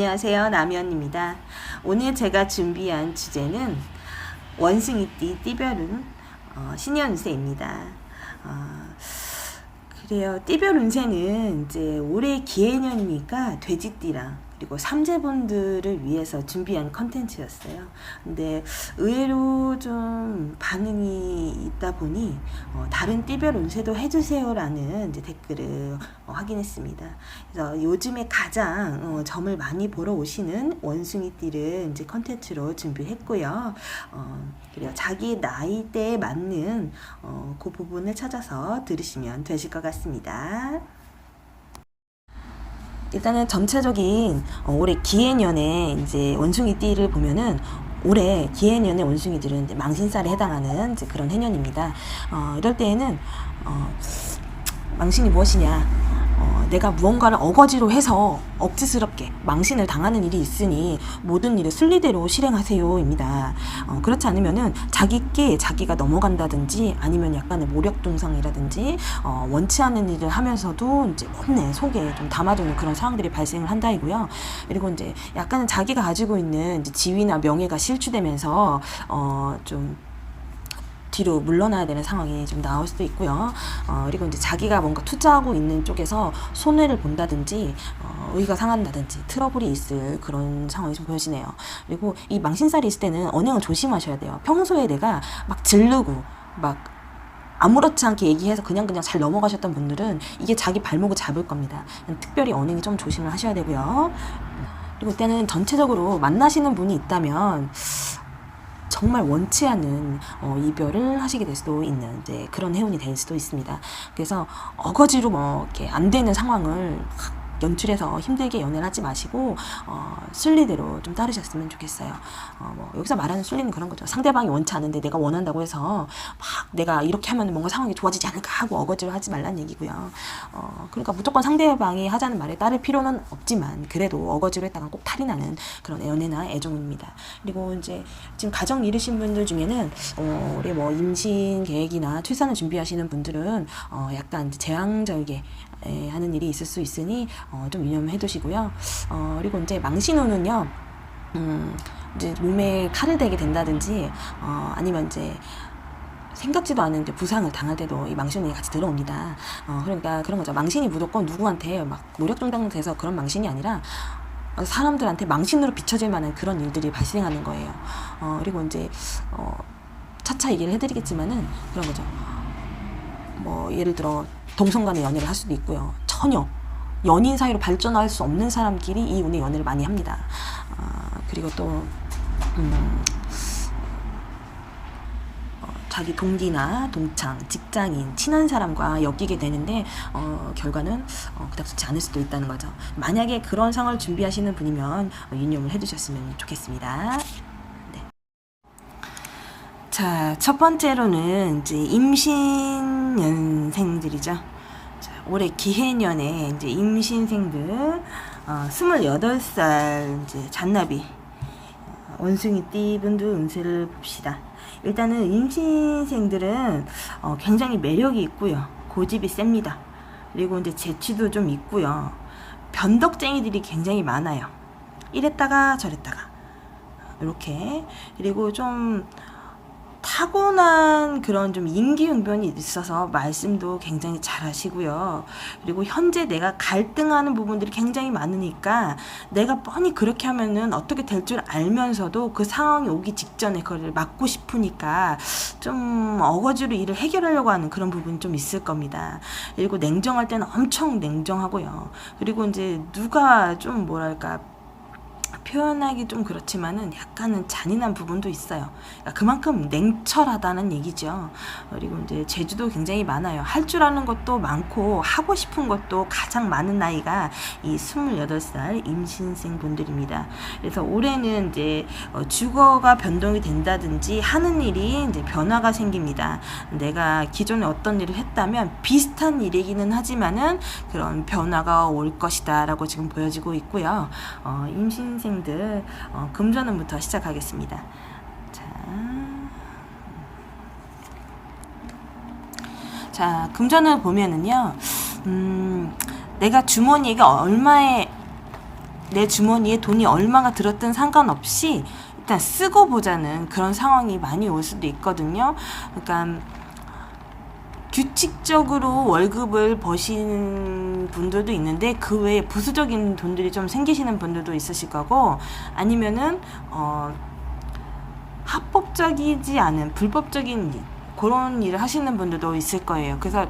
안녕하세요. 남현입니다. 오늘 제가 준비한 주제는 원숭이띠 띠별 신년 운세입니다. 그래요. 띠별 운세는 이제 올해 기해년이니까 돼지띠랑 그리고 삼재분들을 위해서 준비한 컨텐츠였어요. 근데 의외로 좀 반응이 있다 보니 다른 띠별 운세도 해주세요라는 이제 댓글을 확인했습니다. 그래서 요즘에 가장 점을 많이 보러 오시는 원숭이띠를 이제 컨텐츠로 준비했고요. 그래요. 자기 나이대에 맞는 그 부분을 찾아서 들으시면 되실 것 같습니다. 일단은 전체적인 올해 기해년에 이제 원숭이띠를 보면은 올해 기해년의 원숭이들은 이제 망신살에 해당하는 이제 그런 해년입니다. 이럴 때에는 망신이 무엇이냐? 내가 무언가를 어거지로 해서 억지스럽게 망신을 당하는 일이 있으니 모든 일을 순리대로 실행하세요입니다. 그렇지 않으면은 자기께 자기가 넘어간다든지 아니면 약간의 모력동상이라든지 원치 않는 일을 하면서도 이제 혼내 속에 좀 담아두는 그런 상황들이 발생을 한다이고요. 그리고 이제 약간은 자기가 가지고 있는 이제 지위나 명예가 실추되면서 좀 뒤로 물러나야 되는 상황이 좀 나올 수도 있고요. 그리고 이제 자기가 뭔가 투자하고 있는 쪽에서 손해를 본다든지 의의가 상한다든지 트러블이 있을 그런 상황이 좀 보여지네요. 그리고 이 망신살이 있을 때는 언행을 조심하셔야 돼요. 평소에 내가 막 지르고 막 아무렇지 않게 얘기해서 그냥 잘 넘어가셨던 분들은 이게 자기 발목을 잡을 겁니다. 특별히 언행이 좀 조심을 하셔야 되고요. 그리고 이때는 전체적으로 만나시는 분이 있다면 정말 원치 않는 이별을 하시게 될 수도 있는 이제 그런 해운이 될 수도 있습니다. 그래서 어거지로 뭐 이렇게 안 되는 상황을 연출해서 힘들게 연애를 하지 마시고 순리대로 좀 따르셨으면 좋겠어요. 뭐 여기서 말하는 순리는 그런 거죠. 상대방이 원치 않은데 내가 원한다고 해서 막 내가 이렇게 하면 뭔가 상황이 좋아지지 않을까 하고 어거지로 하지 말라는 얘기고요. 그러니까 무조건 상대방이 하자는 말에 따를 필요는 없지만 그래도 어거지로 했다가 꼭 탈이 나는 그런 연애나 애정입니다. 그리고 이제 지금 가정 이르신 분들 중에는 올해 뭐 임신 계획이나 출산을 준비하시는 분들은 약간 이제 재앙절개 하는 일이 있을 수 있으니 좀 유념해 두시고요. 그리고 이제 망신호는요, 이제 몸에 칼을 대게 된다든지, 아니면 이제 생각지도 않은 이제 부상을 당할 때도 이 망신이 같이 들어옵니다. 그러니까 그런 거죠. 망신이 무조건 누구한테 막 모력종당돼서 그런 망신이 아니라 사람들한테 망신으로 비춰질 만한 그런 일들이 발생하는 거예요. 그리고 이제 차차 얘기를 해드리겠지만은 그런 거죠. 뭐 예를 들어 동성 간의 연애를 할 수도 있고요. 전혀 연인 사이로 발전할 수 없는 사람끼리 이 운의 연애를 많이 합니다. 그리고 또 자기 동기나 동창, 직장인, 친한 사람과 엮이게 되는데 결과는 그닥 좋지 않을 수도 있다는 거죠. 만약에 그런 상황을 준비하시는 분이면 유념을 해두셨으면 좋겠습니다. 자, 첫 번째로는 이제 임신년생들이죠. 자, 올해 기해년에 이제 임신생들 28살 이제 잔나비 원숭이띠 분들 운세를 봅시다. 일단은 임신생들은 굉장히 매력이 있고요. 고집이 셉니다. 그리고 이제 재치도 좀 있고요. 변덕쟁이들이 굉장히 많아요. 이랬다가 저랬다가 이렇게. 그리고 좀 타고난 그런 좀 임기응변이 있어서 말씀도 굉장히 잘 하시고요. 그리고 현재 내가 갈등하는 부분들이 굉장히 많으니까 내가 뻔히 그렇게 하면은 어떻게 될 줄 알면서도 그 상황이 오기 직전에 그걸 막고 싶으니까 좀 어거지로 일을 해결하려고 하는 그런 부분이 좀 있을 겁니다. 그리고 냉정할 때는 엄청 냉정하고요. 그리고 이제 누가 좀 뭐랄까 표현하기 좀 그렇지만은 약간은 잔인한 부분도 있어요. 그러니까 그만큼 냉철하다는 얘기죠. 그리고 이제 재주도 굉장히 많아요. 할 줄 아는 것도 많고 하고 싶은 것도 가장 많은 나이가 이 28살 임신생 분들입니다. 그래서 올해는 이제 주거가 변동이 된다든지 하는 일이 이제 변화가 생깁니다. 내가 기존에 어떤 일을 했다면 비슷한 일이기는 하지만은 그런 변화가 올 것이다라고 지금 보여지고 있고요. 임신생들 금전운부터 시작하겠습니다. 자, 금전을 보면은요, 내가 주머니에 얼마의 내 주머니에 돈이 얼마가 들었든 상관없이 일단 쓰고 보자는 그런 상황이 많이 올 수도 있거든요. 그러니까 규칙적으로 월급을 버시는 분들도 있는데 그 외에 부수적인 돈들이 좀 생기시는 분들도 있으실 거고, 아니면은 합법적이지 않은 불법적인 그런 일을 하시는 분들도 있을 거예요. 그래서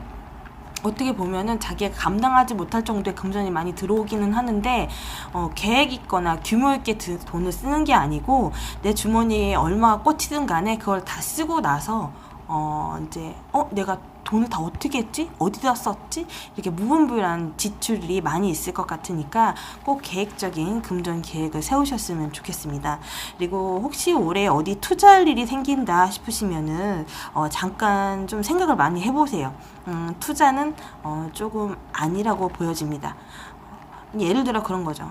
어떻게 보면은 자기가 감당하지 못할 정도의 금전이 많이 들어오기는 하는데 계획 있거나 규모 있게 돈을 쓰는 게 아니고 내 주머니에 얼마가 꽂히든 간에 그걸 다 쓰고 나서 이제 내가 돈을 다 어떻게 했지? 어디다 썼지? 이렇게 무분별한 지출이 많이 있을 것 같으니까 꼭 계획적인 금전 계획을 세우셨으면 좋겠습니다. 그리고 혹시 올해 어디 투자할 일이 생긴다 싶으시면은 잠깐 좀 생각을 많이 해보세요. 투자는 조금 아니라고 보여집니다. 예를 들어 그런 거죠.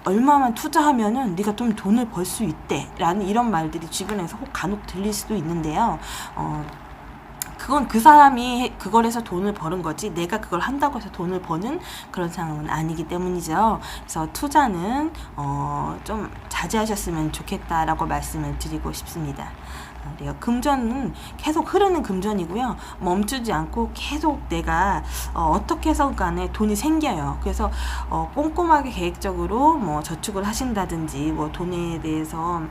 얼마만 투자하면은 네가 좀 돈을 벌 수 있대 라는 이런 말들이 주변에서 혹 간혹 들릴 수도 있는데요. 그건 그 사람이 그걸 해서 돈을 버는 거지 내가 그걸 한다고 해서 돈을 버는 그런 상황은 아니기 때문이죠. 그래서 투자는 좀 자제하셨으면 좋겠다라고 말씀을 드리고 싶습니다. 금전은 계속 흐르는 금전이고요. 멈추지 않고 계속 내가 어떻게 해서 간에 돈이 생겨요. 그래서 꼼꼼하게 계획적으로 뭐 저축을 하신다든지 뭐 돈에 대해서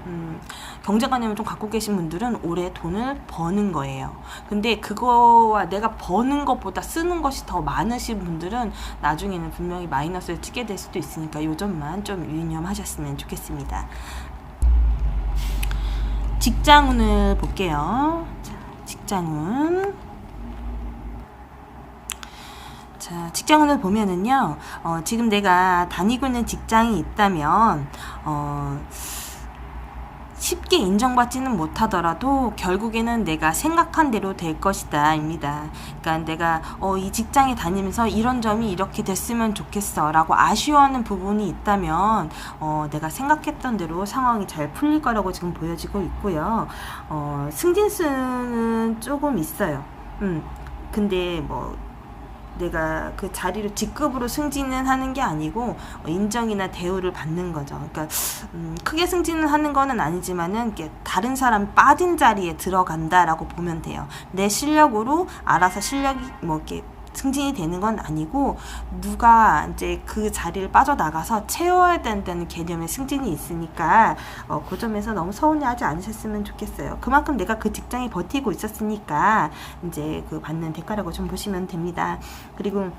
경제관념을 좀 갖고 계신 분들은 올해 돈을 버는 거예요. 근데 그거와 내가 버는 것보다 쓰는 것이 더 많으신 분들은 나중에는 분명히 마이너스를 찍게 될 수도 있으니까 요 점만 좀 유념하셨으면 좋겠습니다. 직장운을 볼게요. 자, 직장운. 자, 직장운을 보면은요, 지금 내가 다니고 있는 직장이 있다면, 쉽게 인정받지는 못하더라도 결국에는 내가 생각한 대로 될 것이다 입니다. 그러니까 내가 이 직장에 다니면서 이런 점이 이렇게 됐으면 좋겠어 라고 아쉬워하는 부분이 있다면 내가 생각했던 대로 상황이 잘 풀릴 거라고 지금 보여지고 있고요. 승진수는 조금 있어요. 근데 뭐 내가 그 자리로 직급으로 승진은 하는 게 아니고 인정이나 대우를 받는 거죠. 그러니까 크게 승진을 하는 거는 아니지만은 다른 사람 빠진 자리에 들어간다라고 보면 돼요. 내 실력으로 알아서 실력이 뭐 이렇게 승진이 되는 건 아니고 누가 이제 그 자리를 빠져나가서 채워야 된다는 개념의 승진이 있으니까 그 점에서 너무 서운해하지 않으셨으면 좋겠어요. 그만큼 내가 그 직장에 버티고 있었으니까 이제 그 받는 대가라고 좀 보시면 됩니다. 그리고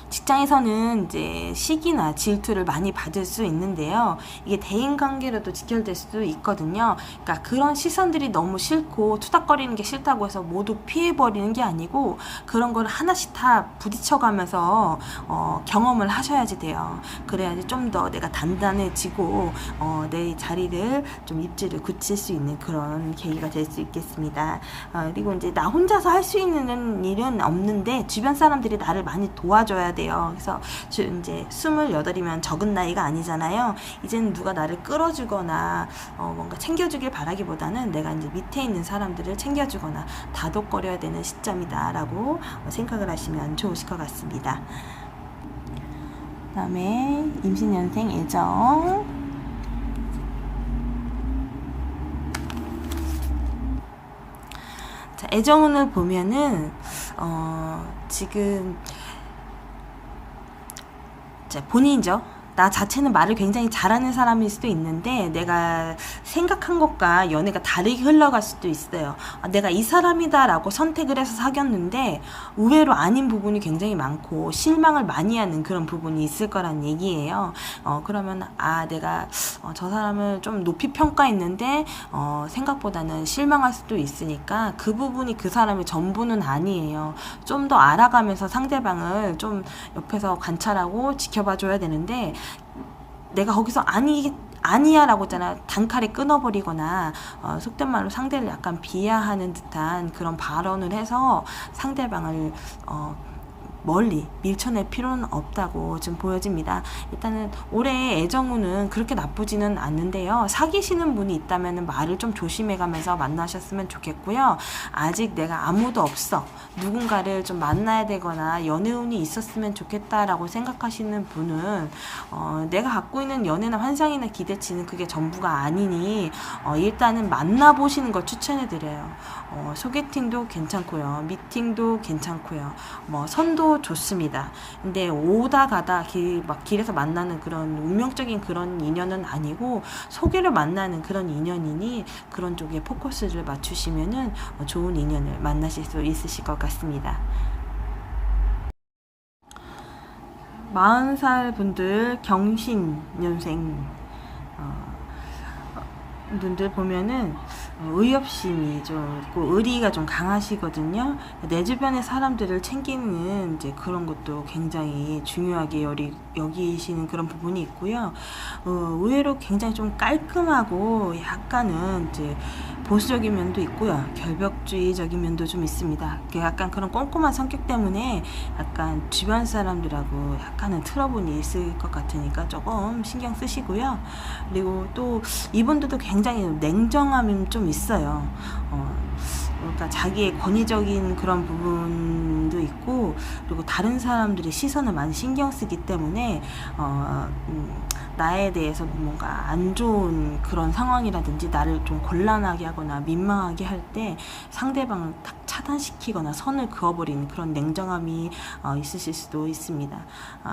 직장에서는 이제 시기나 질투를 많이 받을 수 있는데요. 이게 대인관계로도 직결될 수도 있거든요. 그러니까 그런 시선들이 너무 싫고 투닥거리는 게 싫다고 해서 모두 피해버리는 게 아니고 그런 걸 하나씩 다 부딪혀가면서 경험을 하셔야지 돼요. 그래야지 좀 더 내가 단단해지고 내 자리를 좀 입지를 굳힐 수 있는 그런 계기가 될 수 있겠습니다. 그리고 이제 나 혼자서 할 수 있는 일은 없는데 주변 사람들이 나를 많이 도와줘야 돼요. 그래서 이제 28이면 적은 나이가 아니잖아요. 이제는 누가 나를 끌어주거나 뭔가 챙겨주길 바라기보다는 내가 이제 밑에 있는 사람들을 챙겨주거나 다독거려야 되는 시점이다라고 생각을 하시면 좋으실 것 같습니다. 그다음에 임신연생 애정. 자, 애정운을 보면은 지금 본인이죠. 나 자체는 말을 굉장히 잘하는 사람일 수도 있는데 내가 생각한 것과 연애가 다르게 흘러갈 수도 있어요. 내가 이 사람이다 라고 선택을 해서 사귀었는데 의외로 아닌 부분이 굉장히 많고 실망을 많이 하는 그런 부분이 있을 거란 얘기예요. 그러면 내가 저 사람을 좀 높이 평가했는데 생각보다는 실망할 수도 있으니까 그 부분이 그 사람의 전부는 아니에요. 좀 더 알아가면서 상대방을 좀 옆에서 관찰하고 지켜봐 줘야 되는데 내가 거기서 아니야 라고 했잖아. 단칼에 끊어버리거나 속된 말로 상대를 약간 비하하는 듯한 그런 발언을 해서 상대방을 멀리 밀쳐낼 필요는 없다고 좀 보여집니다. 일단은 올해 애정운은 그렇게 나쁘지는 않는데요. 사귀시는 분이 있다면 말을 좀 조심해가면서 만나셨으면 좋겠고요. 아직 내가 아무도 없어, 누군가를 좀 만나야 되거나 연애운이 있었으면 좋겠다라고 생각하시는 분은 내가 갖고 있는 연애나 환상이나 기대치는 그게 전부가 아니니 일단은 만나보시는 걸 추천해드려요. 소개팅도 괜찮고요, 미팅도 괜찮고요, 뭐 선도 좋습니다. 근데 오다 가다 길에서 만나는 그런 운명적인 그런 인연은 아니고 소개를 만나는 그런 인연이니 그런 쪽에 포커스를 맞추시면은 좋은 인연을 만나실 수 있으실 것 같습니다. 40살 분들 경신년생 분들 보면은 의협심이 좀 있고 의리가 좀 강하시거든요. 내 주변의 사람들을 챙기는 이제 그런 것도 굉장히 중요하게 여기시는 그런 부분이 있고요. 의외로 굉장히 좀 깔끔하고 약간은 이제 보수적인 면도 있고요. 결벽주의적인 면도 좀 있습니다. 약간 그런 꼼꼼한 성격 때문에 약간 주변 사람들하고 약간은 트러블이 있을 것 같으니까 조금 신경 쓰시고요. 그리고 또 이분들도 굉장히 냉정함이 좀 있어요. 그러니까 자기의 권위적인 그런 부분도 있고, 그리고 다른 사람들의 시선을 많이 신경 쓰기 때문에 나에 대해서 뭔가 안 좋은 그런 상황이라든지 나를 좀 곤란하게 하거나 민망하게 할 때 상대방을 탁 차단시키거나 선을 그어버리는 그런 냉정함이 있으실 수도 있습니다.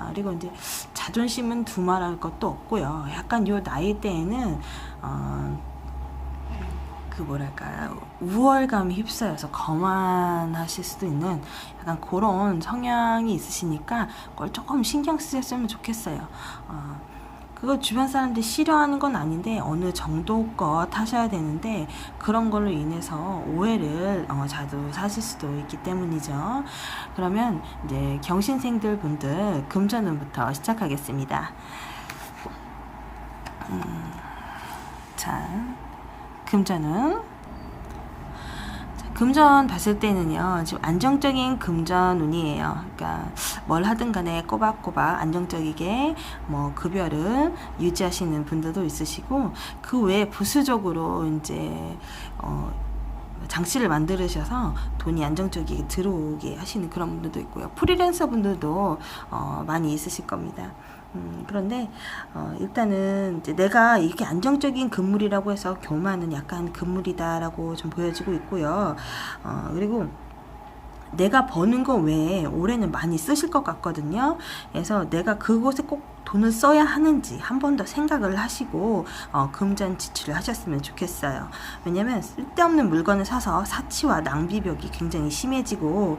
그리고 이제 자존심은 두말할 것도 없고요. 약간 요 나이 때에는 우월감이 휩싸여서 거만하실 수도 있는 약간 그런 성향이 있으시니까 그걸 조금 신경 쓰셨으면 좋겠어요. 그거 주변 사람들이 싫어하는 건 아닌데 어느 정도껏 하셔야 되는데 그런 걸로 인해서 오해를 자주 사실 수도 있기 때문이죠. 그러면 이제 경신생들 분들 금전운부터 시작하겠습니다. 자, 금전은 금전 봤을 때는요, 지금 안정적인 금전운이에요. 그러니까 뭘 하든 간에 꼬박꼬박 안정적이게 뭐 급여를 유지하시는 분들도 있으시고, 그 외에 부수적으로 이제 장치를 만들으셔서 돈이 안정적이게 들어오게 하시는 그런 분들도 있고요. 프리랜서 분들도 많이 있으실 겁니다. 그런데 일단은 이제 내가 이렇게 안정적인 금물이라고 해서 교만은 약간 금물이다라고 좀 보여지고 있고요. 그리고 내가 버는 거 외에 올해는 많이 쓰실 것 같거든요. 그래서 내가 그곳에 꼭 돈을 써야 하는지 한 번 더 생각을 하시고 금전 지출을 하셨으면 좋겠어요. 왜냐면 쓸데없는 물건을 사서 사치와 낭비벽이 굉장히 심해지고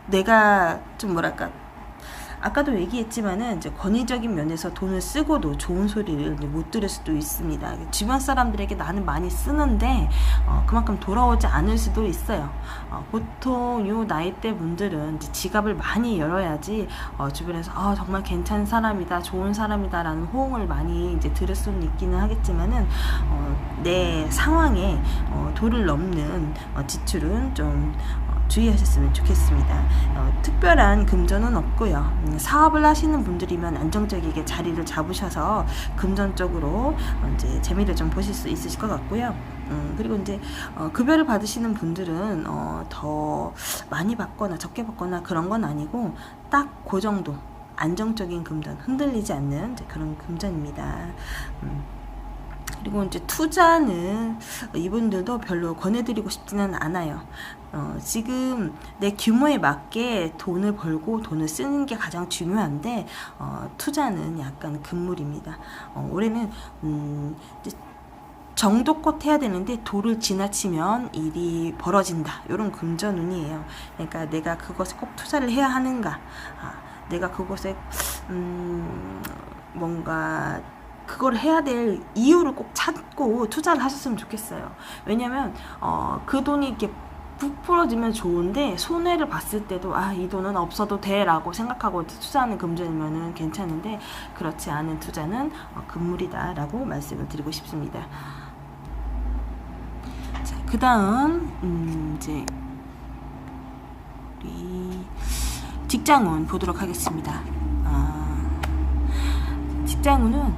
내가 좀 뭐랄까, 아까도 얘기했지만은 이제 권위적인 면에서 돈을 쓰고도 좋은 소리를 못 들을 수도 있습니다. 주변 사람들에게 나는 많이 쓰는데 그만큼 돌아오지 않을 수도 있어요. 보통 요 나이대 분들은 이제 지갑을 많이 열어야지 주변에서 정말 괜찮은 사람이다, 좋은 사람이다라는 호응을 많이 이제 들을 수는 있기는 하겠지만은 내 상황에 도를 넘는 지출은 좀 주의하셨으면 좋겠습니다. 특별한 금전은 없고요. 사업을 하시는 분들이면 안정적이게 자리를 잡으셔서 금전적으로 이제 재미를 좀 보실 수 있으실 것 같고요. 그리고 이제 급여를 받으시는 분들은 더 많이 받거나 적게 받거나 그런 건 아니고 딱 그 정도 안정적인 금전, 흔들리지 않는 이제 그런 금전입니다. 그리고 이제 투자는 이분들도 별로 권해드리고 싶지는 않아요. 지금 내 규모에 맞게 돈을 벌고 돈을 쓰는 게 가장 중요한데 투자는 약간 금물입니다. 올해는 정도껏 해야 되는데 도를 지나치면 일이 벌어진다, 이런 금전운이에요. 그러니까 내가 그것에 꼭 투자를 해야 하는가, 내가 그것에 뭔가 그걸 해야 될 이유를 꼭 찾고 투자를 하셨으면 좋겠어요. 왜냐면 그 돈이 이렇게 부풀어지면 좋은데 손해를 봤을 때도 이 돈은 없어도 돼 라고 생각하고 투자하는 금전이면은 괜찮은데, 그렇지 않은 투자는 금물이다 라고 말씀을 드리고 싶습니다. 자, 그 다음 이제 우리 직장운 보도록 하겠습니다. 직장운은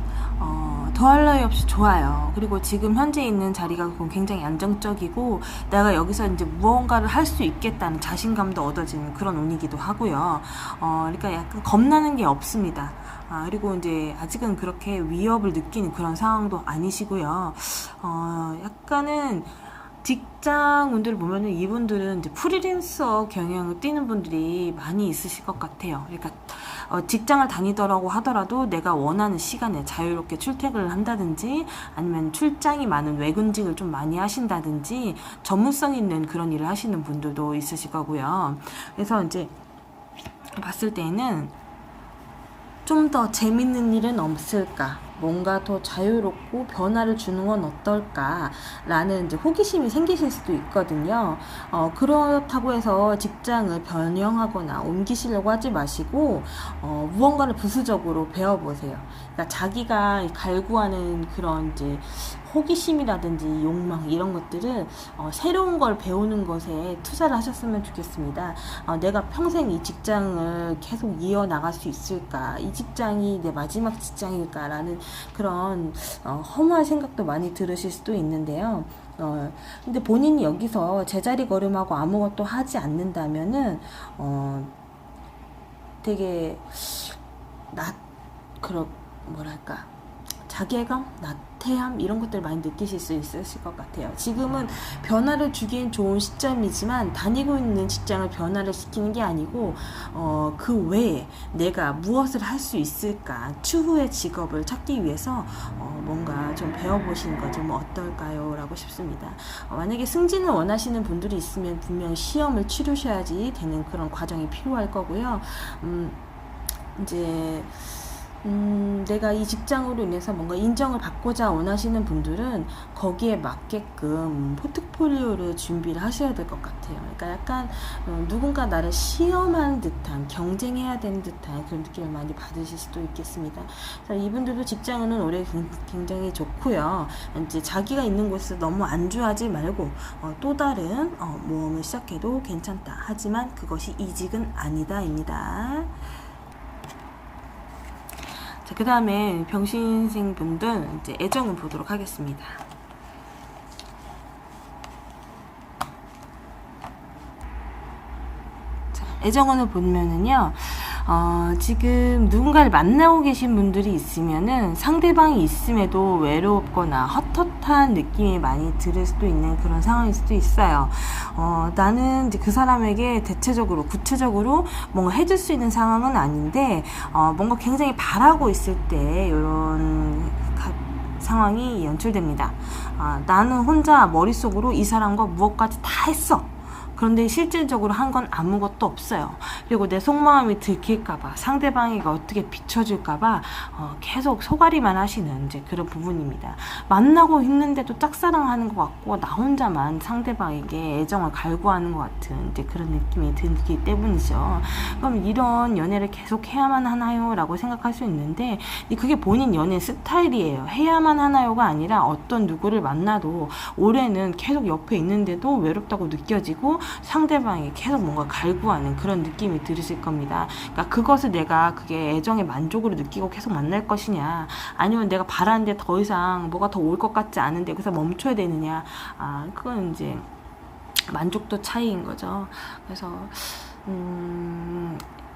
더할 나위 없이 좋아요. 그리고 지금 현재 있는 자리가 굉장히 안정적이고 내가 여기서 이제 무언가를 할 수 있겠다는 자신감도 얻어지는 그런 운이기도 하고요. 그러니까 약간 겁나는 게 없습니다. 그리고 이제 아직은 그렇게 위협을 느끼는 그런 상황도 아니시고요. 약간은 직장 운들을 보면은 이분들은 이제 프리랜서 경영을 뛰는 분들이 많이 있으실 것 같아요. 그러니까 직장을 다니더라고 하더라도 내가 원하는 시간에 자유롭게 출퇴근을 한다든지 아니면 출장이 많은 외근직을 좀 많이 하신다든지 전문성 있는 그런 일을 하시는 분들도 있으실 거고요. 그래서 이제 봤을 때는 좀 더 재밌는 일은 없을까? 뭔가 더 자유롭고 변화를 주는 건 어떨까? 라는 이제 호기심이 생기실 수도 있거든요. 그렇다고 해서 직장을 변형하거나 옮기시려고 하지 마시고, 무언가를 부수적으로 배워보세요. 그러니까 자기가 갈구하는 그런 이제 호기심이라든지 욕망 이런 것들을 새로운 걸 배우는 것에 투자를 하셨으면 좋겠습니다. 내가 평생 이 직장을 계속 이어나갈 수 있을까? 이 직장이 내 마지막 직장일까라는 그런 허무한 생각도 많이 들으실 수도 있는데요. 근데 본인이 여기서 제자리 걸음하고 아무것도 하지 않는다면은 되게 뭐랄까 자괴감, 나태함 이런 것들 많이 느끼실 수 있으실 것 같아요. 지금은 변화를 주기엔 좋은 시점이지만 다니고 있는 직장을 변화를 시키는 게 아니고 그 외에 내가 무엇을 할 수 있을까 추후의 직업을 찾기 위해서 뭔가 좀 배워보시는 거 좀 어떨까요? 라고 싶습니다. 만약에 승진을 원하시는 분들이 있으면 분명히 시험을 치르셔야지 되는 그런 과정이 필요할 거고요. 이제 내가 이 직장으로 인해서 뭔가 인정을 받고자 원하시는 분들은 거기에 맞게끔 포트폴리오를 준비를 하셔야 될 것 같아요. 그러니까 약간 누군가 나를 시험하는 듯한, 경쟁해야 되는 듯한 그런 느낌을 많이 받으실 수도 있겠습니다. 이분들도 직장은 올해 굉장히 좋고요. 이제 자기가 있는 곳에서 너무 안주하지 말고 또 다른 모험을 시작해도 괜찮다. 하지만 그것이 이직은 아니다입니다. 자, 그 다음에 병신생 분들 이제 애정을 보도록 하겠습니다. 자, 애정운을 보면은요, 지금 누군가를 만나고 계신 분들이 있으면은 상대방이 있음에도 외롭거나 헛헛한 느낌이 많이 들을 수도 있는 그런 상황일 수도 있어요. 나는 이제 그 사람에게 대체적으로, 구체적으로 뭔가 해줄 수 있는 상황은 아닌데, 뭔가 굉장히 바라고 있을 때, 이런 상황이 연출됩니다. 나는 혼자 머릿속으로 이 사람과 무엇까지 다 했어. 그런데 실질적으로 한 건 아무것도 없어요. 그리고 내 속마음이 들킬까봐, 상대방이가 어떻게 비춰줄까봐 계속 소가리만 하시는 이제 그런 부분입니다. 만나고 있는데도 짝사랑하는 것 같고 나 혼자만 상대방에게 애정을 갈구하는 것 같은 이제 그런 느낌이 들기 때문이죠. 그럼 이런 연애를 계속 해야만 하나요? 라고 생각할 수 있는데 그게 본인 연애 스타일이에요. 해야만 하나요가 아니라 어떤 누구를 만나도 올해는 계속 옆에 있는데도 외롭다고 느껴지고 상대방이 계속 뭔가 갈구하는 그런 느낌이 들으실 겁니다. 그러니까 그것을 내가 그게 애정의 만족으로 느끼고 계속 만날 것이냐, 아니면 내가 바라는데 더 이상 뭐가 더 올 것 같지 않은데 여기서 멈춰야 되느냐, 그건 이제 만족도 차이인 거죠. 그래서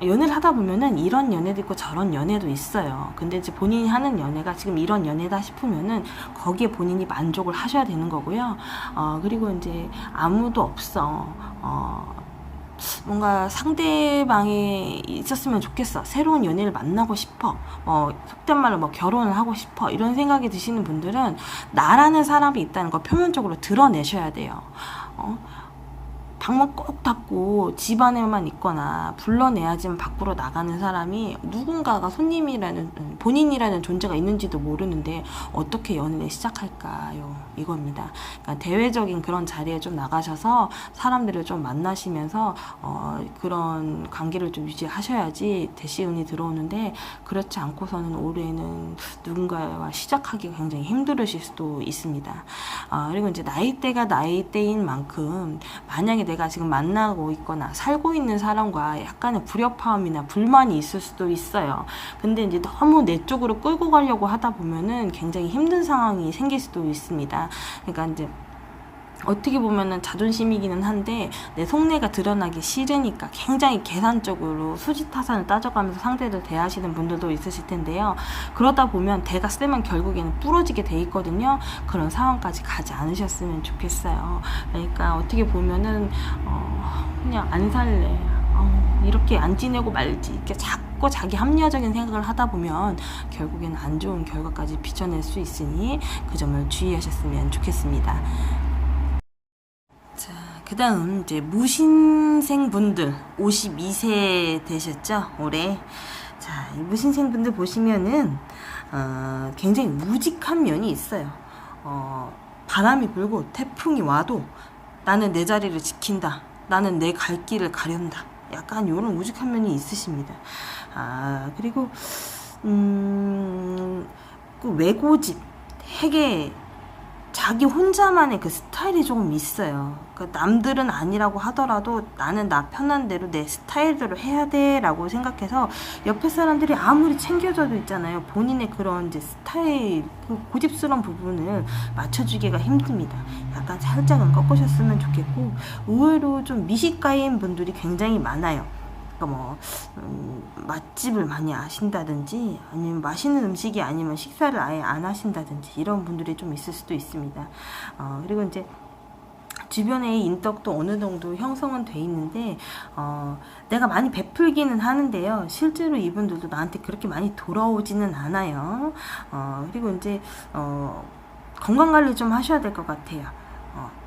연애를 하다 보면은 이런 연애도 있고 저런 연애도 있어요. 근데 이제 본인이 하는 연애가 지금 이런 연애다 싶으면은 거기에 본인이 만족을 하셔야 되는 거고요. 그리고 이제 아무도 없어. 뭔가 상대방이 있었으면 좋겠어. 새로운 연애를 만나고 싶어. 속된 말로 결혼을 하고 싶어. 이런 생각이 드시는 분들은 나라는 사람이 있다는 걸 표면적으로 드러내셔야 돼요. 방문 꼭 닫고 집 안에만 있거나 불러내야지만 밖으로 나가는 사람이 누군가가 본인이라는 존재가 있는지도 모르는데 어떻게 연애를 시작할까요? 이겁니다. 그러니까 대외적인 그런 자리에 좀 나가셔서 사람들을 좀 만나시면서 그런 관계를 좀 유지하셔야지 대시운이 들어오는데, 그렇지 않고서는 올해는 누군가와 시작하기가 굉장히 힘들으실 수도 있습니다. 그리고 이제 나이대가 나이대인 만큼 만약에 내가 지금 만나고 있거나 살고 있는 사람과 약간의 불협화음이나 불만이 있을 수도 있어요. 근데 이제 너무 내 쪽으로 끌고 가려고 하다 보면은 굉장히 힘든 상황이 생길 수도 있습니다. 그러니까 이제 어떻게 보면은 자존심이기는 한데 내 속내가 드러나기 싫으니까 굉장히 계산적으로 수지타산을 따져가면서 상대를 대하시는 분들도 있으실 텐데요. 그러다 보면 대가 세면 결국에는 부러지게 돼 있거든요. 그런 상황까지 가지 않으셨으면 좋겠어요. 그러니까 어떻게 보면은 그냥 안 살래, 이렇게 안 지내고 말지, 이렇게 자꾸 자기 합리화적인 생각을 하다 보면 결국에는 안 좋은 결과까지 빚어낼 수 있으니 그 점을 주의하셨으면 좋겠습니다. 자, 그 다음 이제 무신생분들 52세 되셨죠? 올해. 자, 이 무신생분들 보시면은 굉장히 우직한 면이 있어요. 바람이 불고 태풍이 와도 나는 내 자리를 지킨다, 나는 내 갈 길을 가련다, 약간 이런 우직한 면이 있으십니다. 그리고 그 외고집, 해계, 자기 혼자만의 그 스타일이 조금 있어요. 그러니까 남들은 아니라고 하더라도 나는 나 편한 대로 내 스타일대로 해야 돼 라고 생각해서 옆에 사람들이 아무리 챙겨줘도 있잖아요, 본인의 그런 이제 스타일, 그 고집스러운 부분을 맞춰주기가 힘듭니다. 약간 살짝은 꺾으셨으면 좋겠고, 의외로 좀 미식가인 분들이 굉장히 많아요. 뭐 맛집을 많이 아신다든지, 아니면 맛있는 음식이 아니면 식사를 아예 안 하신다든지, 이런 분들이 좀 있을 수도 있습니다. 그리고 이제 주변의 인덕도 어느 정도 형성은 돼 있는데 내가 많이 베풀기는 하는데요, 실제로 이분들도 나한테 그렇게 많이 돌아오지는 않아요. 그리고 이제 건강관리 좀 하셔야 될 것 같아요.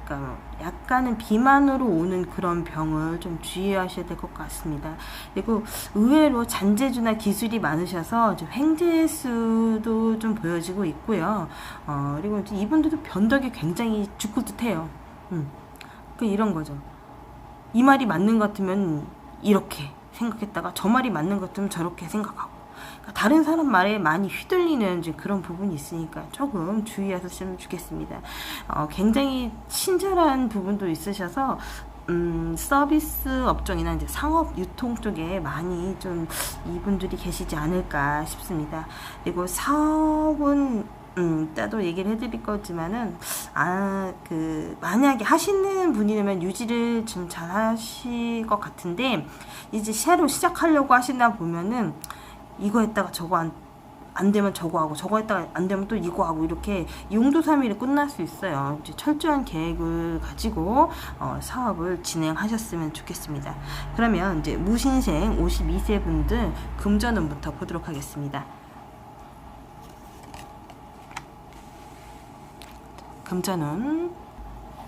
그러니까 약간은 비만으로 오는 그런 병을 좀 주의하셔야 될 것 같습니다. 그리고 의외로 잔재주나 기술이 많으셔서 좀 횡재수도 좀 보여지고 있고요. 그리고 이제 이분들도 변덕이 굉장히 죽을듯해요. 그 이런 거죠. 이 말이 맞는 것 같으면 이렇게 생각했다가 저 말이 맞는 것 같으면 저렇게 생각하고, 그러니까 다른 사람 말에 많이 휘둘리는 이제 그런 부분이 있으니까 조금 주의하셨으면 좋겠습니다. 굉장히 친절한 부분도 있으셔서 서비스 업종이나 이제 상업 유통 쪽에 많이 좀 이분들이 계시지 않을까 싶습니다. 그리고 사업은 따로 얘기를 해드릴 거지만은 만약에 하시는 분이라면 유지를 좀 잘 하실 것 같은데, 이제 새로 시작하려고 하시다 보면은 이거 했다가 저거 안 되면 저거 하고, 저거 했다가 안 되면 또 이거 하고, 이렇게 용두사미로 끝날 수 있어요. 이제 철저한 계획을 가지고 사업을 진행하셨으면 좋겠습니다. 그러면 이제 무신생 52세 분들 금전운부터 보도록 하겠습니다. 금전운.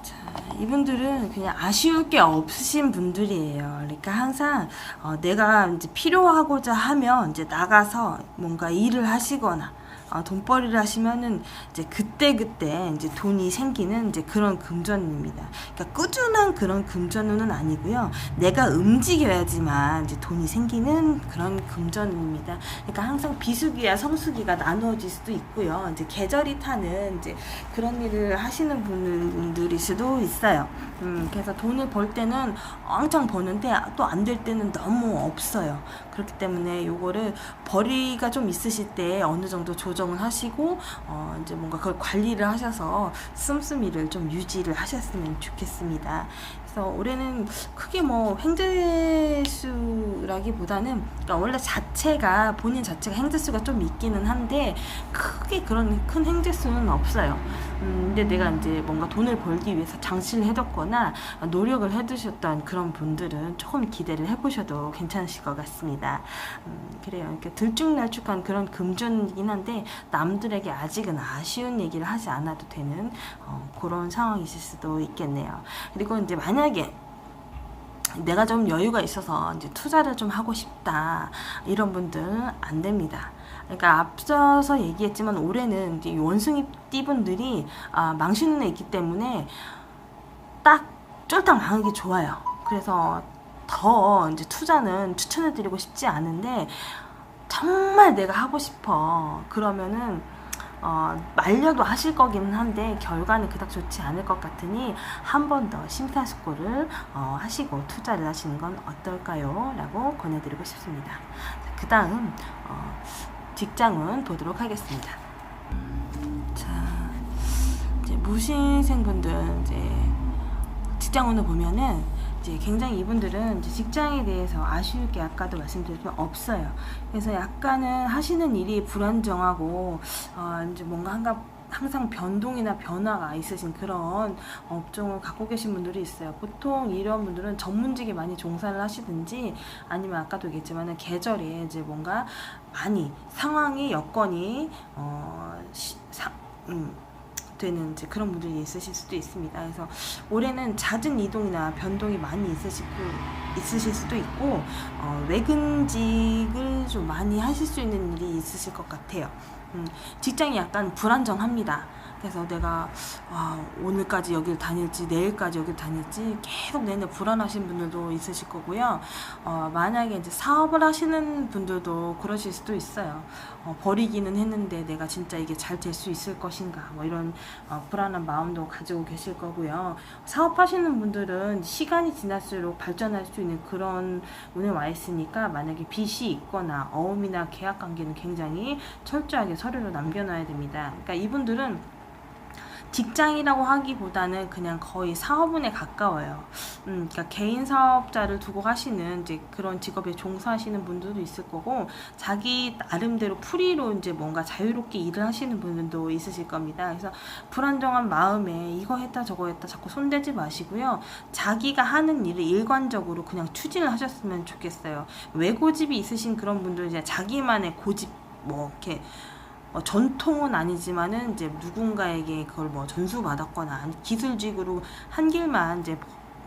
자, 이분들은 그냥 아쉬울 게 없으신 분들이에요. 그러니까 항상 내가 이제 필요하고자 하면 이제 나가서 뭔가 일을 하시거나 돈벌이를 하시면은 이제 그때 이제 돈이 생기는 이제 그런 금전입니다. 그러니까 꾸준한 그런 금전운은 아니고요, 내가 움직여야지만 이제 돈이 생기는 그런 금전입니다. 그러니까 항상 비수기와 성수기가 나누어질 수도 있고요, 이제 계절이 타는 이제 그런 일을 하시는 분들일 수도 있어요. 그래서 돈을 벌 때는 왕창 버는데 또 안 될 때는 너무 없어요. 그렇기 때문에 요거를 벌이가 좀 있으실 때 어느 정도 조정을 하시고 이제 뭔가 그걸 관리를 하셔서 씀씀이를 좀 유지를 하셨으면 좋겠습니다. 그래서 올해는 크게 뭐 횡재수라기보다는, 그러니까 원래 본인 자체가 횡재수가 좀 있기는 한데 크게 그런 큰 횡재수는 없어요. 근데 내가 이제 뭔가 돈을 벌기 위해서 장치를 해뒀거나 노력을 해두셨던 그런 분들은 조금 기대를 해보셔도 괜찮으실 것 같습니다. 그래요. 이렇게 들쭉날쭉한 그런 금전이긴 한데 남들에게 아직은 아쉬운 얘기를 하지 않아도 되는 그런 상황이실 수도 있겠네요. 그리고 이제 만약에 내가 좀 여유가 있어서 이제 투자를 좀 하고 싶다, 이런 분들은 안 됩니다. 그러니까 앞서서 얘기했지만 올해는 이제 원숭이 띠분들이 망신운에 있기 때문에 딱 쫄딱 망하기 좋아요. 그래서 더 이제 투자는 추천해드리고 싶지 않은데, 정말 내가 하고 싶어 그러면은 말려도 하실 거기는 한데 결과는 그닥 좋지 않을 것 같으니 한 번 더 심사숙고를 하시고 투자를 하시는 건 어떨까요? 라고 권해드리고 싶습니다. 그 다음 직장운 보도록 하겠습니다. 자, 이제 무신생분들 이제 직장운을 보면은 이제 굉장히 이분들은 이제 직장에 대해서 아쉬울 게 아까도 말씀드렸지만 없어요. 그래서 약간은 하시는 일이 불안정하고 이제 뭔가 항상 변동이나 변화가 있으신 그런 업종을 갖고 계신 분들이 있어요. 보통 이런 분들은 전문직에 많이 종사를 하시든지 아니면 아까도 얘기했지만 계절에 이제 뭔가 많이 상황이 여건이 되는 이제 그런 분들이 있으실 수도 있습니다. 그래서 올해는 잦은 이동이나 변동이 많이 있으실 수도 있고 외근직을 좀 많이 하실 수 있는 일이 있으실 것 같아요. 직장이 약간 불안정합니다. 그래서 내가 오늘까지 여기를 다닐지 내일까지 여기를 다닐지 계속 내내 불안하신 분들도 있으실 거고요. 만약에 이제 사업을 하시는 분들도 그러실 수도 있어요. 버리기는 했는데 내가 진짜 이게 잘 될 수 있을 것인가 뭐 이런 불안한 마음도 가지고 계실 거고요. 사업하시는 분들은 시간이 지날수록 발전할 수 있는 그런 운에 와 있으니까 만약에 빚이 있거나 어음이나 계약 관계는 굉장히 철저하게 서류로 남겨놔야 됩니다. 그러니까 이분들은 직장이라고 하기보다는 그냥 거의 사업운에 가까워요. 그러니까 개인 사업자를 두고 하시는 이제 그런 직업에 종사하시는 분들도 있을 거고, 자기 나름대로 프리로 이제 뭔가 자유롭게 일을 하시는 분들도 있으실 겁니다. 그래서 불안정한 마음에 이거 했다 저거 했다 자꾸 손대지 마시고요. 자기가 하는 일을 일관적으로 그냥 추진을 하셨으면 좋겠어요. 외고집이 있으신 그런 분들 이제 자기만의 고집 뭐 이렇게 전통은 아니지만은 이제 누군가에게 그걸 뭐 전수받았거나 기술직으로 한 길만 이제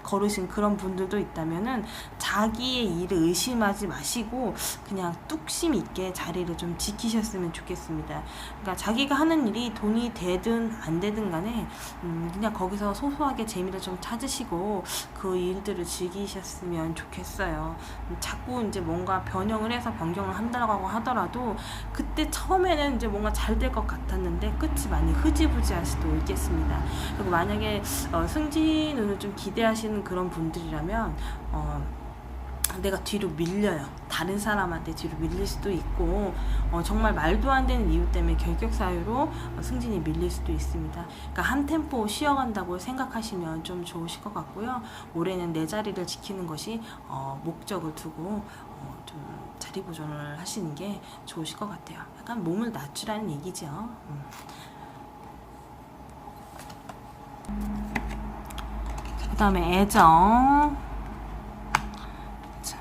걸으신 그런 분들도 있다면은 자기의 일을 의심하지 마시고 그냥 뚝심 있게 자리를 좀 지키셨으면 좋겠습니다. 그러니까 자기가 하는 일이 돈이 되든 안 되든 간에 그냥 거기서 소소하게 재미를 좀 찾으시고 그 일들을 즐기셨으면 좋겠어요. 자꾸 이제 뭔가 변형을 해서 변경을 한다고 하더라도 그때 처음에는 이제 뭔가 잘 될 것 같았는데 끝이 많이 흐지부지할 수도 있겠습니다. 그리고 만약에 승진운을 좀 기대하시는 그런 분들이라면 내가 뒤로 밀려요. 다른 사람한테 뒤로 밀릴 수도 있고 정말 말도 안 되는 이유 때문에 결격 사유로 승진이 밀릴 수도 있습니다. 그러니까 한 템포 쉬어간다고 생각하시면 좀 좋으실 것 같고요. 올해는 내 자리를 지키는 것이 목적을 두고 좀 자리 보존을 하시는 게 좋으실 것 같아요. 약간 몸을 낮추라는 얘기죠. 그 다음에 애정. 자,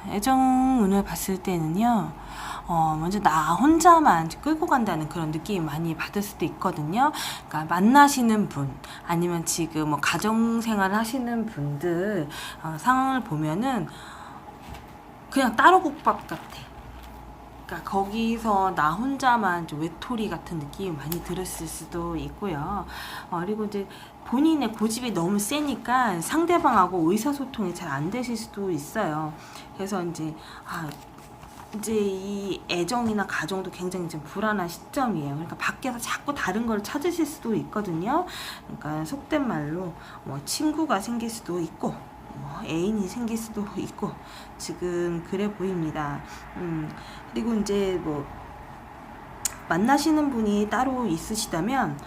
애정운을 봤을 때는요, 먼저 나 혼자만 끌고 간다는 그런 느낌이 많이 받을 수도 있거든요. 그러니까 만나시는 분, 아니면 지금 뭐 가정생활을 하시는 분들 상황을 보면은 그냥 따로 국밥 같아. 그러니까 거기서 나 혼자만 좀 외톨이 같은 느낌이 많이 들었을 수도 있고요. 그리고 이제 본인의 고집이 너무 세니까 상대방하고 의사소통이 잘 안 되실 수도 있어요. 그래서 이제 이 애정이나 가정도 굉장히 좀 불안한 시점이에요. 그러니까 밖에서 자꾸 다른 걸 찾으실 수도 있거든요. 그러니까 속된 말로 뭐 친구가 생길 수도 있고 애인이 생길 수도 있고 지금 그래 보입니다. 그리고 이제 뭐 만나시는 분이 따로 있으시다면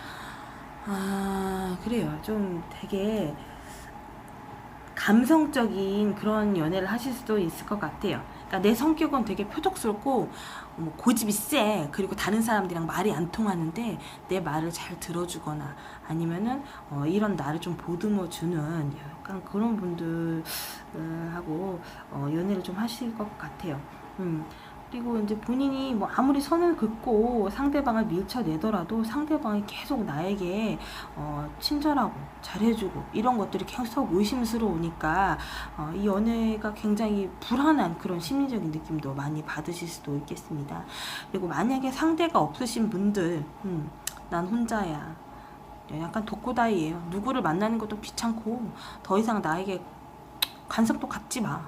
그래요. 좀 되게 감성적인 그런 연애를 하실 수도 있을 것 같아요. 그러니까 내 성격은 되게 표독스럽고 고집이 세. 그리고 다른 사람들이랑 말이 안 통하는데 내 말을 잘 들어주거나 아니면은 이런 나를 좀 보듬어주는 약간 그런 분들하고 연애를 좀 하실 것 같아요. 그리고 이제 본인이 뭐 아무리 선을 긋고 상대방을 밀쳐내더라도 상대방이 계속 나에게 친절하고 잘해주고 이런 것들이 계속 의심스러우니까 이 연애가 굉장히 불안한 그런 심리적인 느낌도 많이 받으실 수도 있겠습니다. 그리고 만약에 상대가 없으신 분들, 난 혼자야. 약간 독고다이예요. 누구를 만나는 것도 귀찮고 더 이상 나에게 간섭도 갖지 마.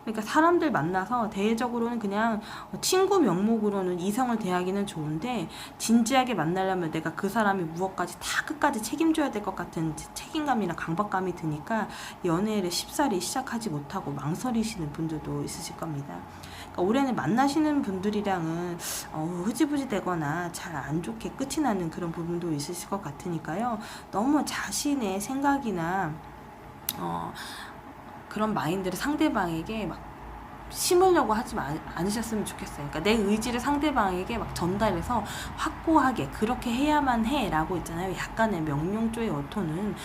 그러니까 사람들 만나서 대외적으로는 그냥 친구 명목으로는 이성을 대하기는 좋은데 진지하게 만나려면 내가 그 사람이 무엇까지 다 끝까지 책임져야 될 것 같은 책임감이나 강박감이 드니까 연애를 쉽사리 시작하지 못하고 망설이시는 분들도 있으실 겁니다. 그러니까 올해는 만나시는 분들이랑은 흐지부지 되거나 잘 안 좋게 끝이 나는 그런 부분도 있으실 것 같으니까요. 너무 자신의 생각이나 그런 마인드를 상대방에게 막 심으려고 하지 않으셨으면 좋겠어요. 그러니까 내 의지를 상대방에게 막 전달해서 확고하게 그렇게 해야만 해 라고 있잖아요. 약간의 명령조의 어토는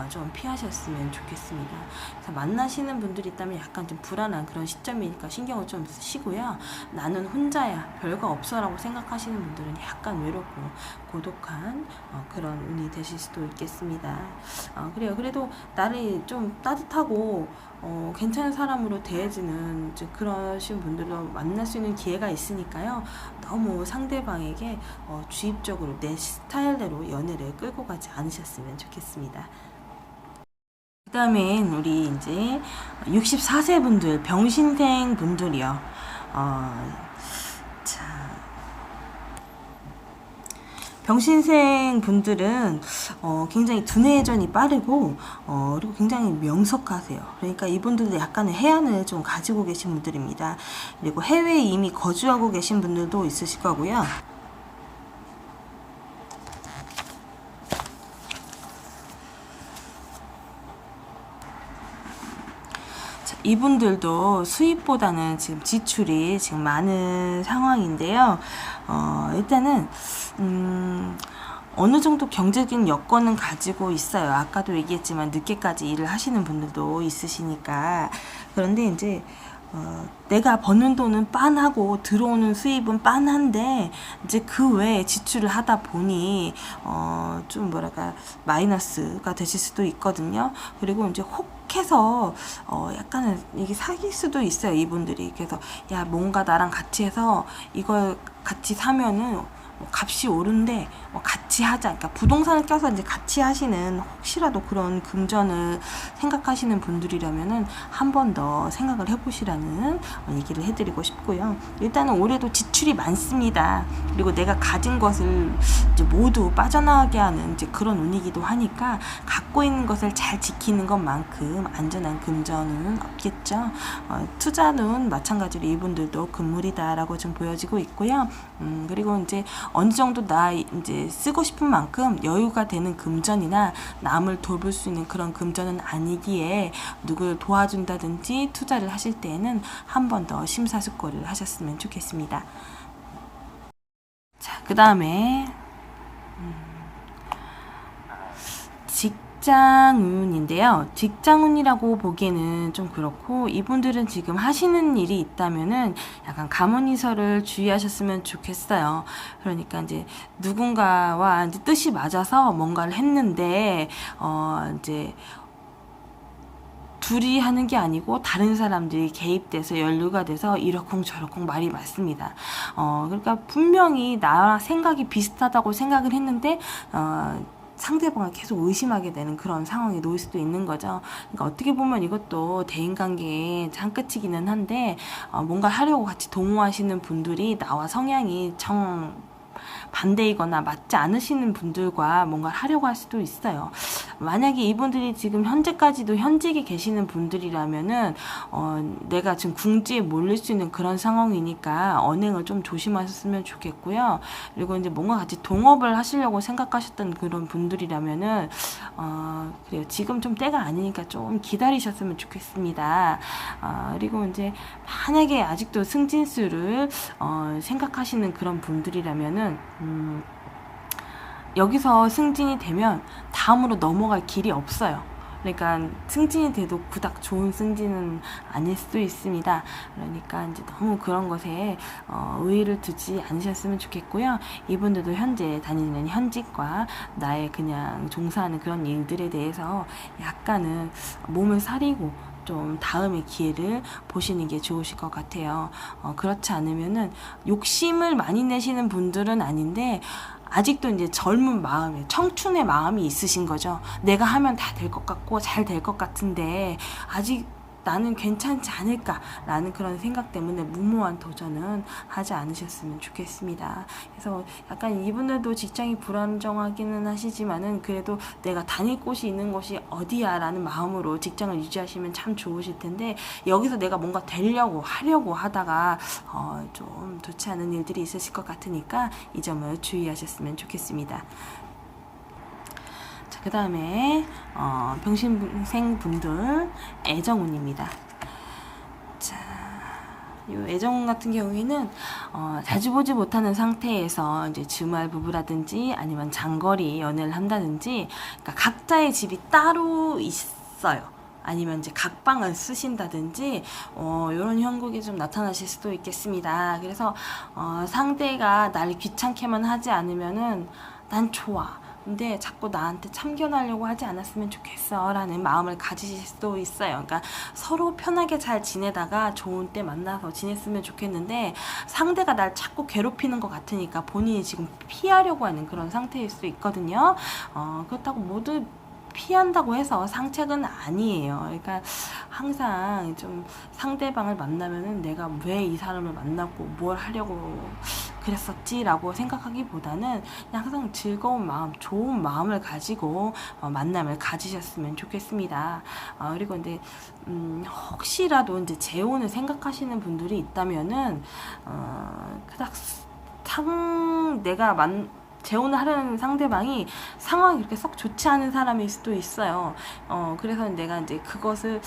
좀 피하셨으면 좋겠습니다. 그래서 만나시는 분들이 있다면 약간 좀 불안한 그런 시점이니까 신경을 좀 쓰시고요. 나는 혼자야 별거 없어 라고 생각하시는 분들은 약간 외롭고 고독한 그런 운이 되실 수도 있겠습니다. 그래요. 그래도 나를 좀 따뜻하고 괜찮은 사람으로 대해지는 그러신 분들도 만날 수 있는 기회가 있으니까요. 너무 상대방에게 주입적으로 내 스타일대로 연애를 끌고 가지 않으셨으면 좋겠습니다. 그 다음엔 우리 이제 64세 분들, 병신생 분들이요. 병신생 분들은 굉장히 두뇌전이 빠르고 그리고 굉장히 명석하세요. 그러니까 이분들도 약간의 해안을 좀 가지고 계신 분들입니다. 그리고 해외에 이미 거주하고 계신 분들도 있으실 거고요. 이분들도 수입보다는 지금 지출이 지금 많은 상황인데요. 일단은 어느 정도 경제적인 여건은 가지고 있어요. 아까도 얘기했지만 늦게까지 일을 하시는 분들도 있으시니까. 그런데 이제 내가 버는 돈은 빤하고 들어오는 수입은 빤한데 이제 그 외에 지출을 하다 보니 좀 뭐랄까 마이너스가 되실 수도 있거든요. 그리고 이제 혹해서 약간은 이게 사귈 수도 있어요. 이분들이. 그래서 야 뭔가 나랑 같이 해서 이걸 같이 사면은 값이 오른데 같이 하자. 그러니까 부동산을 껴서 이제 같이 하시는 혹시라도 그런 금전을 생각하시는 분들이라면은 한 번 더 생각을 해보시라는 얘기를 해드리고 싶고요. 일단은 올해도 지출이 많습니다. 그리고 내가 가진 것을 이제 모두 빠져나가게 하는 이제 그런 운이기도 하니까 갖고 있는 것을 잘 지키는 것만큼 안전한 금전은 없겠죠. 투자는 마찬가지로 이분들도 금물이다라고 좀 보여지고 있고요. 그리고 이제 어느 정도 나 이제 쓰고 싶은 만큼 여유가 되는 금전이나 남을 돌볼 수 있는 그런 금전은 아니기에 누구를 도와준다든지 투자를 하실 때에는 한 번 더 심사숙고를 하셨으면 좋겠습니다. 자, 그 다음에 직장운인데요. 직장운이라고 보기에는 좀 그렇고 이분들은 지금 하시는 일이 있다면은 약간 가문이설을 주의하셨으면 좋겠어요. 그러니까 이제 누군가와 이제 뜻이 맞아서 뭔가를 했는데 이제 둘이 하는 게 아니고 다른 사람들이 개입돼서 연루가 돼서 이러쿵저러쿵 말이 많습니다. 그러니까 분명히 나랑 생각이 비슷하다고 생각을 했는데 상대방을 계속 의심하게 되는 그런 상황에 놓일 수도 있는 거죠. 그러니까 어떻게 보면 이것도 대인관계의 한 끝이기는 한데 뭔가 하려고 같이 동호하시는 분들이 나와 성향이 반대이거나 맞지 않으시는 분들과 뭔가 하려고 할 수도 있어요. 만약에 이분들이 지금 현재까지도 현직에 계시는 분들이라면은 내가 지금 궁지에 몰릴 수 있는 그런 상황이니까 언행을 좀 조심하셨으면 좋겠고요. 그리고 이제 뭔가 같이 동업을 하시려고 생각하셨던 그런 분들이라면은 그래요. 지금 좀 때가 아니니까 좀 기다리셨으면 좋겠습니다. 그리고 이제 만약에 아직도 승진수를 생각하시는 그런 분들이라면은 여기서 승진이 되면 다음으로 넘어갈 길이 없어요. 그러니까 승진이 돼도 그닥 좋은 승진은 아닐 수도 있습니다. 그러니까 이제 너무 그런 것에 의의를 두지 않으셨으면 좋겠고요. 이분들도 현재 다니는 현직과 나의 그냥 종사하는 그런 일들에 대해서 약간은 몸을 사리고 좀 다음의 기회를 보시는 게 좋으실 것 같아요. 그렇지 않으면은 욕심을 많이 내시는 분들은 아닌데 아직도 이제 젊은 마음에 청춘의 마음이 있으신 거죠. 내가 하면 다 될 것 같고 잘 될 것 같은데 아직 나는 괜찮지 않을까라는 그런 생각 때문에 무모한 도전은 하지 않으셨으면 좋겠습니다. 그래서 약간 이분들도 직장이 불안정하기는 하시지만은 그래도 내가 다닐 곳이 있는 곳이 어디야 라는 마음으로 직장을 유지하시면 참 좋으실 텐데, 여기서 내가 뭔가 되려고 하려고 하다가 좀 좋지 않은 일들이 있으실 것 같으니까 이 점을 주의하셨으면 좋겠습니다. 그 다음에 병신생 분들 애정운입니다. 자, 이 애정운 같은 경우에는 자주 보지 못하는 상태에서 이제 주말 부부라든지 아니면 장거리 연애를 한다든지, 그러니까 각자의 집이 따로 있어요. 아니면 이제 각방을 쓰신다든지 이런 형국이 좀 나타나실 수도 있겠습니다. 그래서 상대가 날 귀찮게만 하지 않으면은 난 좋아, 근데 자꾸 나한테 참견하려고 하지 않았으면 좋겠어 라는 마음을 가지실 수도 있어요. 그러니까 서로 편하게 잘 지내다가 좋은 때 만나서 지냈으면 좋겠는데, 상대가 날 자꾸 괴롭히는 것 같으니까 본인이 지금 피하려고 하는 그런 상태일 수 있거든요. 그렇다고 모두 피한다고 해서 상책은 아니에요. 그러니까 항상 좀 상대방을 만나면은 내가 왜 이 사람을 만났고 뭘 하려고 그랬었지라고 생각하기보다는 그냥 항상 즐거운 마음, 좋은 마음을 가지고 만남을 가지셨으면 좋겠습니다. 그리고 이제 혹시라도 이제 재혼을 생각하시는 분들이 있다면은 그닥 내가 재혼을 하려는 상대방이 상황이 그렇게 썩 좋지 않은 사람일 수도 있어요. 그래서 내가 이제 그것을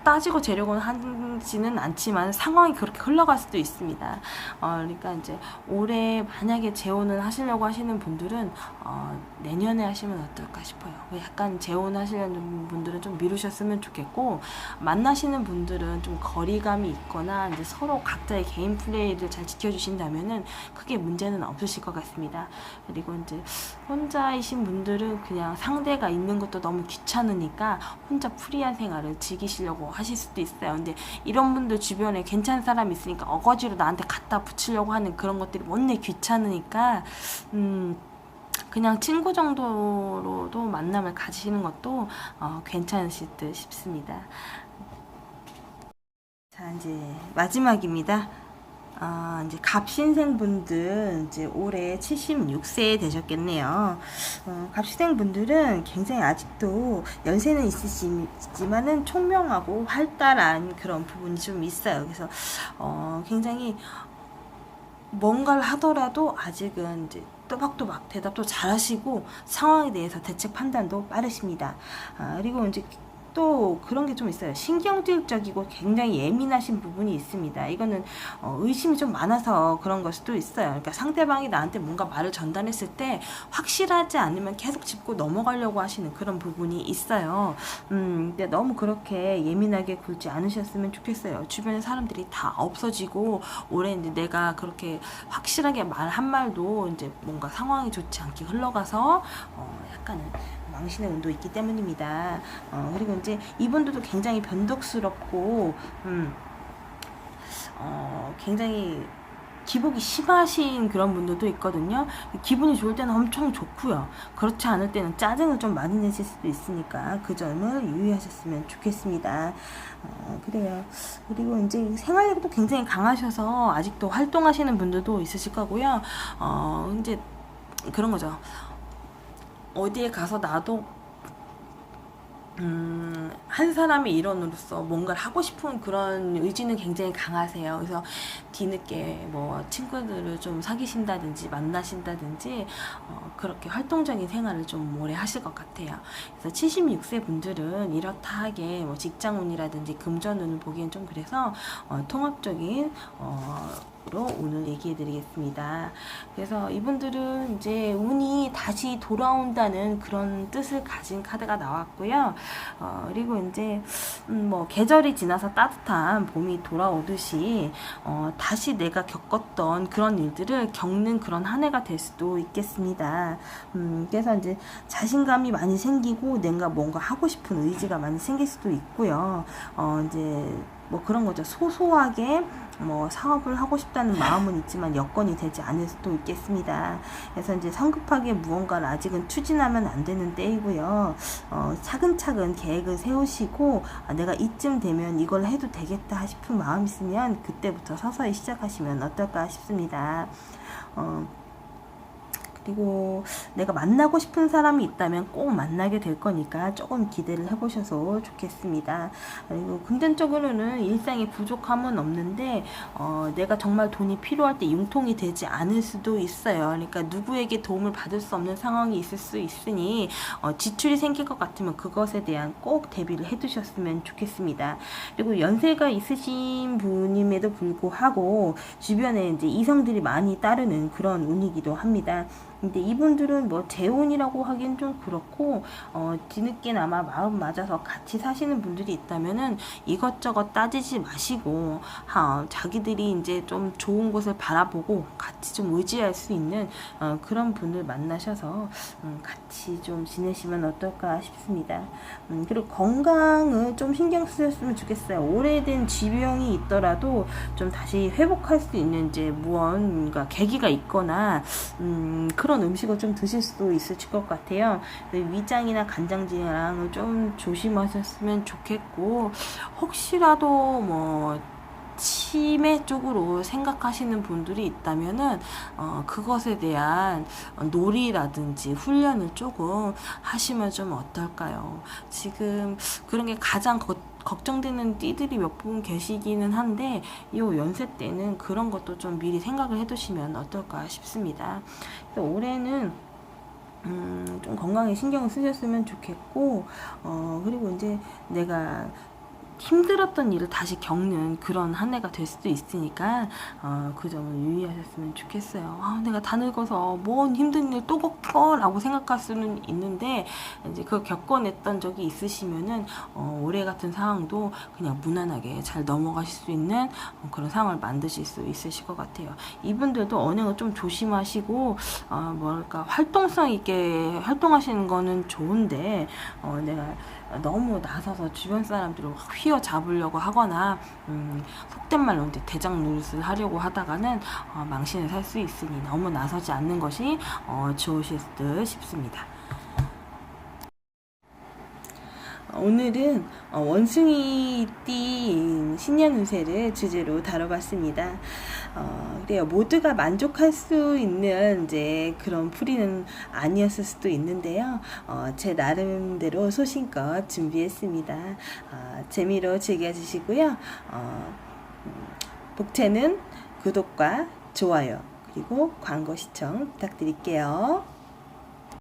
따지고 재려고는 하지는 않지만 상황이 그렇게 흘러갈 수도 있습니다. 그러니까 이제 올해 만약에 재혼을 하시려고 하시는 분들은 내년에 하시면 어떨까 싶어요. 약간 재혼하시려는 분들은 좀 미루셨으면 좋겠고, 만나시는 분들은 좀 거리감이 있거나 이제 서로 각자의 개인 플레이를 잘 지켜주신다면은 크게 문제는 없으실 것 같습니다. 그리고 이제 혼자이신 분들은 그냥 상대가 있는 것도 너무 귀찮으니까 혼자 프리한 생활을 즐기시려고 하실 수도 있어요. 근데 이런 분들 주변에 괜찮은 사람이 있으니까 어거지로 나한테 갖다 붙이려고 하는 그런 것들이 원래 귀찮으니까 그냥 친구 정도로도 만남을 가지시는 것도 괜찮으실 듯 싶습니다. 자, 이제 마지막입니다. 이제 갑신생 분들 이제 올해 76세 되셨겠네요. 갑신생 분들은 굉장히 아직도 연세는 있으시지만은 총명하고 활달한 그런 부분이 좀 있어요. 그래서 굉장히 뭔가를 하더라도 아직은 이제 또박또박 대답도 잘하시고 상황에 대해서 대책 판단도 빠르십니다. 그리고 이제 또 그런 게 좀 있어요. 신경질적이고 굉장히 예민하신 부분이 있습니다. 이거는 의심이 좀 많아서 그런 걸 수도 있어요. 그러니까 상대방이 나한테 뭔가 말을 전달했을 때 확실하지 않으면 계속 짚고 넘어가려고 하시는 그런 부분이 있어요. 근데 너무 그렇게 예민하게 굴지 않으셨으면 좋겠어요. 주변에 사람들이 다 없어지고 올해 이제 내가 그렇게 확실하게 말 한말도 이제 뭔가 상황이 좋지 않게 흘러가서 약간은 망신의 운도 있기 때문입니다. 그리고 이제 이분들도 굉장히 변덕스럽고 굉장히 기복이 심하신 그런 분들도 있거든요. 기분이 좋을 때는 엄청 좋고요. 그렇지 않을 때는 짜증을 좀 많이 내실 수도 있으니까 그 점을 유의하셨으면 좋겠습니다. 그래요. 그리고 이제 생활력도 굉장히 강하셔서 아직도 활동하시는 분들도 있으실 거고요. 이제 그런 거죠. 어디에 가서 나도 한 사람의 일원으로서 뭔가를 하고 싶은 그런 의지는 굉장히 강하세요. 그래서 뒤늦게 뭐 친구들을 좀 사귀신다든지 만나신다든지 그렇게 활동적인 생활을 좀 오래 하실 것 같아요. 그래서 76세 분들은 이렇다 하게 뭐 직장운이라든지 금전운을 보기엔 좀 그래서 통합적인 로 오늘 얘기해 드리겠습니다. 그래서 이분들은 이제 운이 다시 돌아온다는 그런 뜻을 가진 카드가 나왔고요. 그리고 이제 뭐 계절이 지나서 따뜻한 봄이 돌아오듯이 다시 내가 겪었던 그런 일들을 겪는 그런 한 해가 될 수도 있겠습니다. 그래서 이제 자신감이 많이 생기고 내가 뭔가 하고 싶은 의지가 많이 생길 수도 있고요. 이제 뭐 그런 거죠. 소소하게 뭐 사업을 하고 싶다는 마음은 있지만 여건이 되지 않을 수도 있겠습니다. 그래서 이제 성급하게 무언가를 아직은 추진하면 안 되는 때이고요. 차근차근 계획을 세우시고 내가 이쯤 되면 이걸 해도 되겠다 싶은 마음 있으면 그때부터 서서히 시작하시면 어떨까 싶습니다. 그리고 내가 만나고 싶은 사람이 있다면 꼭 만나게 될 거니까 조금 기대를 해보셔서 좋겠습니다. 그리고 금전적으로는 일상의 부족함은 없는데 내가 정말 돈이 필요할 때 융통이 되지 않을 수도 있어요. 그러니까 누구에게 도움을 받을 수 없는 상황이 있을 수 있으니 지출이 생길 것 같으면 그것에 대한 꼭 대비를 해두셨으면 좋겠습니다. 그리고 연세가 있으신 분임에도 불구하고 주변에 이제 이성들이 많이 따르는 그런 운이기도 합니다. 근데 이분들은 뭐 재혼이라고 하긴 좀 그렇고 뒤늦게나마 마음 맞아서 같이 사시는 분들이 있다면은 이것저것 따지지 마시고 자기들이 이제 좀 좋은 곳을 바라보고 같이 좀 의지할 수 있는 그런 분을 만나셔서 같이 좀 지내시면 어떨까 싶습니다. 그리고 건강을 좀 신경 쓰셨으면 좋겠어요. 오래된 질병이 있더라도 좀 다시 회복할 수 있는 이제 무언가 계기가 있거나 그런 음식을 좀 드실 수도 있을 것 같아요. 위장이나 간장질환을 좀 조심하셨으면 좋겠고, 혹시라도 뭐 치매 쪽으로 생각하시는 분들이 있다면은 그것에 대한 놀이라든지 훈련을 조금 하시면 좀 어떨까요? 지금 그런 게 가장 걱정되는 띠들이 몇 분 계시기는 한데 이 연세 때는 그런 것도 좀 미리 생각을 해두시면 어떨까 싶습니다. 올해는 좀 건강에 신경을 쓰셨으면 좋겠고 그리고 이제 내가 힘들었던 일을 다시 겪는 그런 한 해가 될 수도 있으니까 그 점을 유의하셨으면 좋겠어요. 내가 다 늙어서 뭔 힘든 일 또 겪어라고 생각할 수는 있는데 이제 그 겪어냈던 적이 있으시면은 올해 같은 상황도 그냥 무난하게 잘 넘어가실 수 있는 그런 상황을 만드실 수 있으실 것 같아요. 이분들도 언행을 좀 조심하시고 뭐랄까 활동성 있게 활동하시는 거는 좋은데 내가 너무 나서서 주변 사람들을 휘어잡으려고 하거나 속된 말로 이제 대장 노릇을 하려고 하다가는 망신을 살 수 있으니 너무 나서지 않는 것이 좋으실 듯 싶습니다. 오늘은 원숭이띠 신년 운세를 주제로 다뤄봤습니다. 그래요. 모두가 만족할 수 있는 이제 그런 풀이는 아니었을 수도 있는데요. 제 나름대로 소신껏 준비했습니다. 재미로 즐겨주시고요. 복채는 구독과 좋아요 그리고 광고 시청 부탁드릴게요.